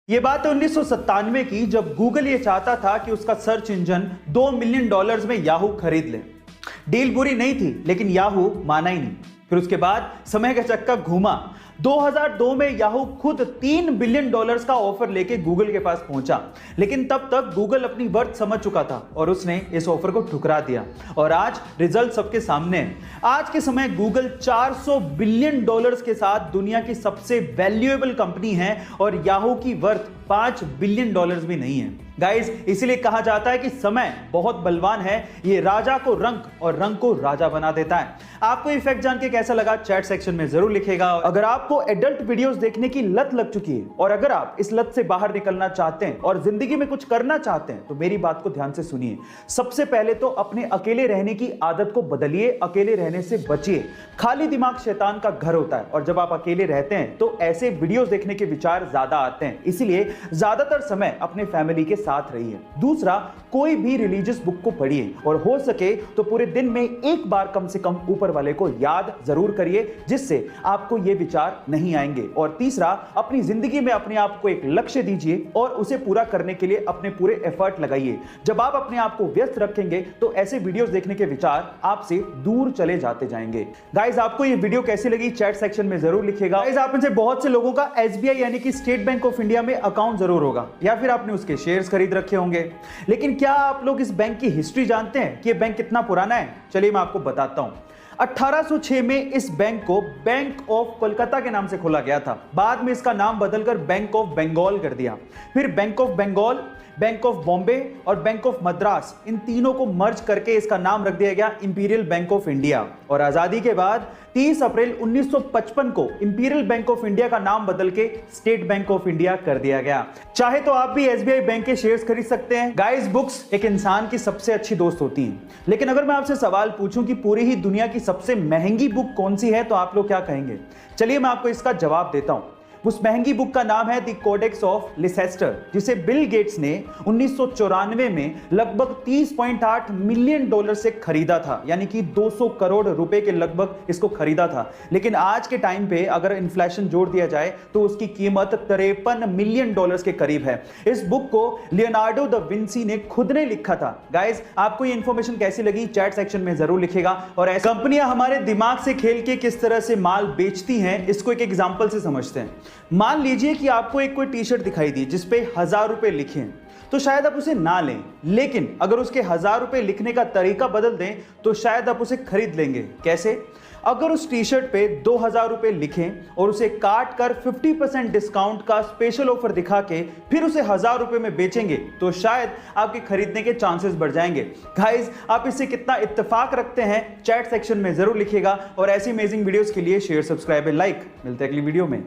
ये बात है 1997 की, जब गूगल ये चाहता था कि उसका सर्च इंजन $2 मिलियन में याहू खरीद ले। डील बुरी नहीं थी, लेकिन याहू माना ही नहीं। फिर उसके बाद समय का चक्का घूमा। 2002 में याहू खुद $3 बिलियन का ऑफर लेके गूगल के पास पहुंचा, लेकिन तब तक गूगल अपनी वर्थ समझ चुका था और उसने इस ऑफर को ठुकरा दिया। और आज रिजल्ट सबके सामने है। आज के समय गूगल $400 बिलियन के साथ दुनिया की सबसे वैल्यूएबल कंपनी है और याहू की वर्थ $5 बिलियन भी नहीं है। गाइस, इसीलिए कहा जाता है कि समय बहुत बलवान है, ये राजा को रंक और रंक को राजा बना देता है। आपको ये फैक्ट जान के कैसा लगा चैट सेक्शन में जरूर लिखेगा। अगर आपको एडल्ट वीडियोस देखने की लत लग चुकी है और अगर आप इस लत से बाहर निकलना चाहते हैं और जिंदगी में कुछ करना चाहते हैं तो मेरी बात को ध्यान से सुनिए। सबसे पहले तो अपने अकेले रहने की आदत को बदलिए, अकेले रहने से बचिए। खाली दिमाग शैतान का घर होता है और जब आप अकेले रहते हैं तो ऐसे वीडियोस देखने के विचार ज्यादा आते हैं, इसलिए ज्यादातर समय अपने फैमिली के साथ रहिए। दूसरा, कोई भी रिलीजियस बुक को पढ़िए और हो सके तो पूरे दिन में एक बार कम से कम ऊपर वाले को याद जरूर करिए, जिससे आपको ये विचार नहीं आएंगे। और तीसरा, अपनी जिंदगी में अपने आप को एक लक्ष्य दीजिए और उसे पूरा करने के लिए अपने पूरे एफर्ट लगाइए। जब आप अपने आप को व्यस्त रखेंगे तो ऐसे वीडियोस देखने के विचार आपसे दूर चले जाते जाएंगे। गाइस, आपको ये वीडियो कैसी लगी चैट सेक्शन में जरूर लिखिएगा। गाइस, आप में से बहुत से लोगों का एसबीआई यानी कि स्टेट बैंक ऑफ इंडिया में अकाउंट जरूर होगा या फिर आपने उसके शेयर्स खरीद रखे होंगे, लेकिन क्या आप लोग इस बैंक की हिस्ट्री जानते हैं कि यह बैंक कितना पुराना है? चलिए मैं आपको बताता हूं। 1806 में इस बैंक को बैंक ऑफ कोलकाता के नाम से खोला गया था। बाद में इसका नाम बदलकर बैंक ऑफ बंगाल कर दिया। फिर bank of Bengal, bank of Bombay और बैंक ऑफ मद्रास, इन तीनों को मर्ज करके इसका नाम रख दिया गया इंपीरियल बैंक ऑफ इंडिया। और आजादी के बाद 30 अप्रैल 1955 को इंपीरियल बैंक ऑफ इंडिया का नाम बदल के स्टेट बैंक ऑफ इंडिया कर दिया गया। चाहे तो आप भी एसबीआई बैंक के शेयर्स खरीद सकते हैं। गाइस, बुक्स एक इंसान की सबसे अच्छी दोस्त होती हैं, लेकिन अगर मैं आपसे सवाल पूछूं कि पूरी ही दुनिया की सबसे महंगी बुक कौन सी है तो आप लोग क्या कहेंगे? चलिए मैं आपको इसका जवाब देता हूं। उस महंगी बुक का नाम है द कोडेक्स ऑफ लिसेस्टर, जिसे बिल गेट्स ने 1994 में लगभग $30.8 मिलियन से खरीदा था, यानी कि 200 करोड़ रुपए के लगभग इसको खरीदा था। लेकिन आज के टाइम पे अगर इन्फ्लेशन जोड़ दिया जाए तो उसकी कीमत $53 मिलियन के करीब है। इस बुक को लियोनार्डो द विंसी ने खुद ने लिखा था। गाइस, आपको ये इंफॉर्मेशन कैसी लगी चैट सेक्शन में जरूर लिखेगा। और ऐसी कंपनियां हमारे दिमाग से खेल के किस तरह से माल बेचती हैं, इसको एक एग्जांपल से समझते हैं। मान लीजिए कि आपको एक कोई टी शर्ट दिखाई दी जिस पे 1000 रुपए लिखे हैं, तो शायद आप उसे ना लें, लेकिन अगर उसके 1000 रुपए लिखने का तरीका बदल दें तो शायद आप उसे खरीद लेंगे। कैसे? अगर उस टी शर्ट पे 2000 रुपए लिखें और उसे काट कर 50% डिस्काउंट का स्पेशल ऑफर दिखा के फिर उसे 1000 रुपए में बेचेंगे तो शायद आपके खरीदने के चांसेस बढ़ जाएंगे। गाइस, आप इससे कितना इत्तेफाक रखते हैं चैट सेक्शन में जरूर लिखिएगा और ऐसी अमेजिंग वीडियोस के लिए शेयर, सब्सक्राइब एंड लाइक। मिलते हैं अगली वीडियो में।